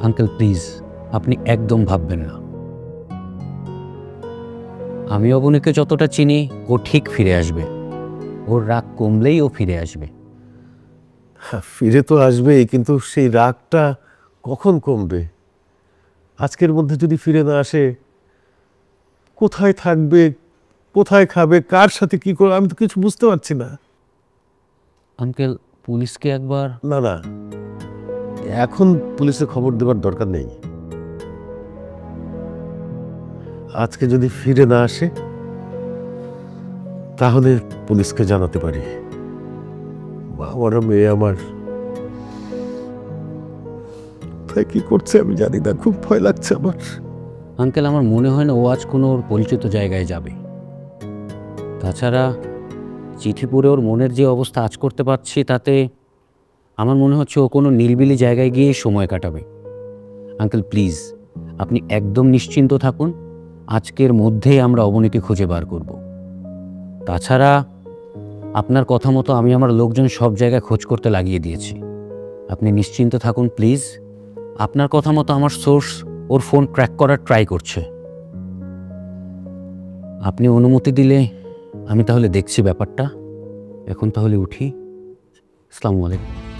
Uncle please, আপনি একদম ভাববেন না। আমি অবনীকে যতটা চিনি, ও ঠিক ফিরে আসবে। ওর রাগ কমলেই ও ফিরে আসবে। হ্যাঁ, ফিরে তো আসবেই, কিন্তু সেই রাগটা কখন কমবে? আজকের মধ্যে যদি ফিরে না আসে, কোথায় থাকবে, কোথায় খাবে, কার সাথে কি করবে, আমি তো কিছু বুঝতে পারছি না। আঙ্কেল, পুলিশকে একবার... না না, এখন পুলিশে খবর দেওয়ার দরকার নেই। আজকে যদি ফিরে না আসে, তাহলে পুলিশকে জানাতে পারি। আমার মেয়ে আমার তাই কি করছে আমি জানি না, খুব ভয় লাগছে আমার। আঙ্কেল, আমার মনে হয় না ও আজ কোনো ওর পরিচিত জায়গায় যাবে। তাছাড়া চিঠি পড়ে ওর মনের যে অবস্থা আজ করতে পারছি, তাতে আমার মনে হচ্ছে ও কোনো নিরিবিলি জায়গায় গিয়ে সময় কাটাবে। আঙ্কেল প্লিজ, আপনি একদম নিশ্চিন্ত থাকুন। আজকের মধ্যেই আমরা অবনীকে খুঁজে বার করব। তাছাড়া আপনার কথা মতো আমি আমার লোকজন সব জায়গায় খোঁজ করতে লাগিয়ে দিয়েছি। আপনি নিশ্চিন্ত থাকুন প্লিজ। আপনার কথা মতো আমার সোর্স ওর ফোন ট্র্যাক করার ট্রাই করছে। আপনি অনুমতি দিলে আমি তাহলে দেখছি ব্যাপারটা। এখন তাহলে উঠি। আসসালামু আলাইকুম।